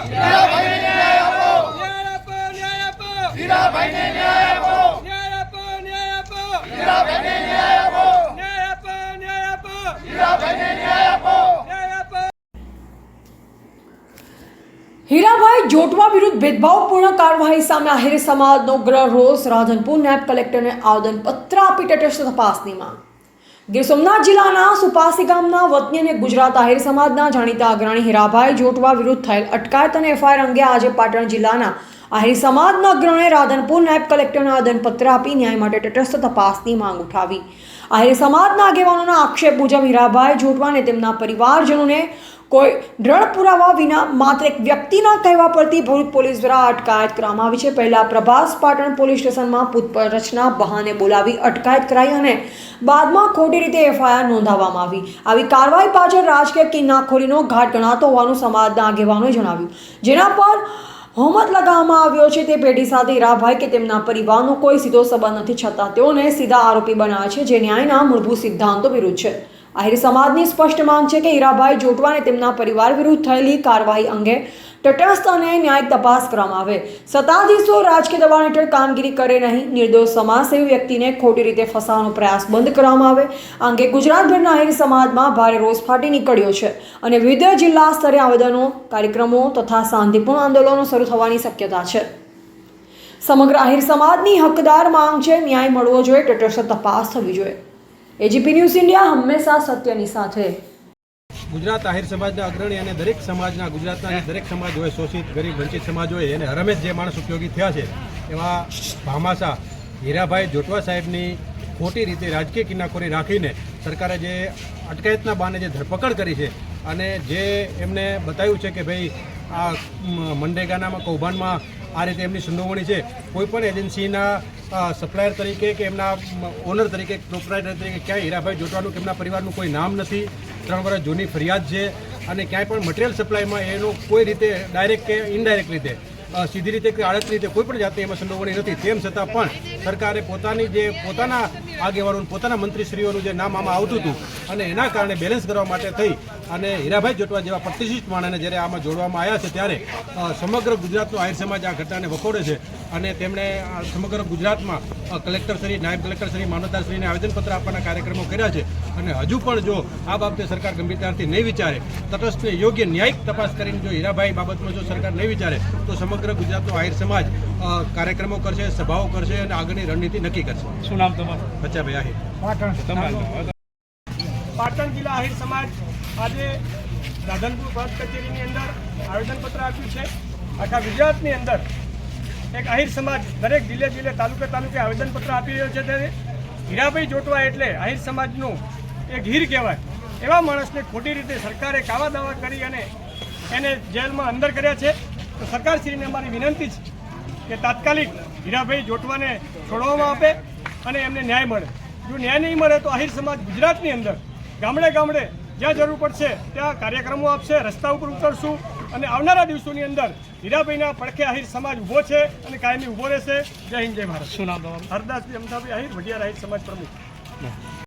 હીરાભાઈને ન્યાય આપો, ન્યાય આપો, ન્યાય આપો, હીરાભાઈને ન્યાય આપો, ન્યાય આપો, ન્યાય આપો, હીરાભાઈને ન્યાય આપો, ન્યાય આપો, ન્યાય આપો, હીરાભાઈને ન્યાય આપો. ન્યાય આપો. હીરાભાઈ જોટવા વિરુદ્ધ ભેદભાવપૂર્ણ કાર્યવાહી સામે આહિર સમાજનો ઉગ્ર રોષ. રાધનપુર નાયબ કલેક્ટરને આવેદનપત્ર આપી તટસ્થ તપાસની માંગ. ગીર સોમનાથ જિલ્લાના સુપાસી ગામના વતની અને ગુજરાત આહિર સમાજના જાણીતા અગ્રણી હીરાભાઈ જોટવા વિરુદ્ધ થયેલ અટકાયત અને એફઆઈઆર અંગે આજે પાટણ જિલ્લાના આહિર સમાજના અગ્રણીએ રાધનપુર નાયબ કલેક્ટરને આવેદનપત્ર આપી ન્યાય માટે તટસ્થ તપાસની માંગ ઉઠાવી. આહિર સમાજના આગેવાનોના આક્ષેપ મુજબ હીરાભાઈ જોટવા અને તેમના પરિવારજનોને કોઈ દ્રઢ પુરાવા વિના માત્ર એક વ્યક્તિના કહેવા પરથી ભરૂચ પોલીસ દ્વારા અટકાયત કરવામાં આવી છે. પહેલા પ્રભાસ પાટણ પોલીસ સ્ટેશનમાં પૂછપરછના બહાને બોલાવી અટકાયત કરાઈ અને બાદમાં ખોટી રીતે એફઆઈઆર નોંધાવવામાં આવી. આવી કાર્યવાહી પાછળ રાજકીય કિન્નાખોરીનો ઘાટ ગણાતો હોવાનું સમાજના આગેવાનોએ જણાવ્યું, જેના પર હોમત લગાવવામાં આવ્યો છે. તે પેઢી સાથે હીરાભાઈ કે તેમના પરિવારનો કોઈ સીધો સંબંધ નથી, છતાં તેઓને સીધા આરોપી બનાવે છે, જે ન્યાયના મૂળભૂત સિદ્ધાંતો વિરુદ્ધ છે. આહિર સમાજની સ્પષ્ટ માંગ છે કે હીરાભાઈ જોટવા અને તેમના પરિવાર વિરુદ્ધ થયેલી કાર્યવાહી અંગે તટસ્થ અને ન્યાયિક તપાસ કરવામાં આવે. સત્તાધીશો રાજકીય દબાણ હેઠળ કામગીરી કરે નહીં. નિર્દોષ સમાજસેવી વ્યક્તિને ખોટી રીતે ફસાવવાનો પ્રયાસ બંધ કરવામાં આવે. આ અંગે ગુજરાતભરના આહિર સમાજમાં ભારે રોષ ફાટી નીકળ્યો છે અને વિવિધ જિલ્લા સ્તરે આવેદનો, કાર્યક્રમો તથા શાંતિપૂર્ણ આંદોલનો શરૂ થવાની શક્યતા છે. સમગ્ર આહિર સમાજની હકદાર માંગ છે, ન્યાય મળવો જોઈએ, તટસ્થ તપાસ થવી જોઈએ. એજીપી ન્યૂઝ ઇન્ડિયા હંમેશા સત્યની સાથે. ગુજરાત આહિર સમાજના અગ્રણી અને દરેક સમાજના ગુજરાતના દરેક સમાજ હોય, શોષિત ગરીબ વંચિત સમાજ હોય, એને હરમેશ જે માણસ ઉપયોગી થયા છે એવા ભામાસા હીરાભાઈ જોટવા સાહેબની ખોટી રીતે રાજકીય કિન્નાખોરી રાખીને સરકારે જે અટકાયતના બહાને જે ધરપકડ કરી છે અને જે એમને બતાવ્યું છે કે ભાઈ આ મનરેગાના કૌભાંડમાં આ રીતે એમની સંડોવણી છે, કોઈપણ એજન્સીના સપ્લાયર તરીકે કે એમના ઓનર તરીકે, પ્રોપરાઇટર તરીકે ક્યાંય હીરાભાઈ જોટવાનું કે એમના પરિવારનું કોઈ નામ નથી. 3 વર્ષ જૂની ફરિયાદ છે અને ક્યાંય પણ મટીરિયલ સપ્લાયમાં એનો કોઈ રીતે ડાયરેક્ટ કે ઇનડાયરેક્ટ રીતે, સીધી રીતે કે આડત રીતે કોઈ પણ જાતની એમાં સંડોવણી નથી. તેમ છતાં પણ સરકારે પોતાના આગેવાનોનું, પોતાના મંત્રીશ્રીઓનું જે નામ આમાં આવતું હતું અને એના કારણે બેલેન્સ કરવા માટે થઈ અને હીરાભાઈ જોટવા જેવા પ્રતિષ્ઠિત માણસને જ્યારે આમાં જોડવામાં આવ્યા છે, ત્યારે સમગ્ર ગુજરાતનો આહિર સમાજ આ ઘટનાને વખોડે છે અને તેમણે સમગ્ર ગુજરાતમાં કલેક્ટરશ્રી, નાયબ કલેક્ટરશ્રી, મામલતદારશ્રીને આવેદનપત્ર આપવાના કાર્યક્રમો કર્યા છે. અને હજુ પણ જો આ બાબતે સરકાર ગંભીરતાથી નહીં વિચારે, તટસ્થ યોગ્ય ન્યાયિક તપાસ કરીને જો હીરાભાઈ બાબતમાં જો સરકાર નહીં વિચારે, તો સમગ્ર ગુજરાતનો આહિર સમાજ કાર્યક્રમો કરશે, સભાઓ કરશે અને આગળની રણનીતિ નક્કી કરશે. શું નામ તમારું? બચ્ચાભાઈ આહિર, પાટણ જિલ્લા આહિર સમાજ આજે રાધનપુર પ્રાંત કચેરીની અંદર આવેદનપત્ર આપ્યું છે. આખા ગુજરાતની અંદર એક આહિર સમાજ દરેક જિલ્લે તાલુકે આવેદનપત્ર આપી રહ્યો છે. ત્યારે હીરાભાઈ જોટવા એટલે આહિર સમાજનું એક હીર કહેવાય. એવા માણસને ખોટી રીતે સરકારે કાવા દાવા કરી અને એને જેલમાં અંદર કર્યા છે. તો સરકારશ્રીને અમારી વિનંતી છે કે તાત્કાલિક હીરાભાઈ જોટવાને છોડવામાં આવે અને એમને ન્યાય મળે. જો ન્યાય નહીં મળે તો આહિર સમાજ ગુજરાતની અંદર ગામડે જ્યાં જરૂર પડશે ત્યાં કાર્યક્રમો આપશે, રસ્તા ઉપર ઉતરશું અને આવનારા દિવસોની અંદર હીરાભાઈના પડખે આહિર સમાજ ઊભો છે અને કાયમી ઊભો રહેશે. જય હિન્દ, જય ભારત. શું નામ તમારું? હરદાસજી અમથાભાઈ આહિર, વઢિયાર આહિર સમાજ પ્રમુખ.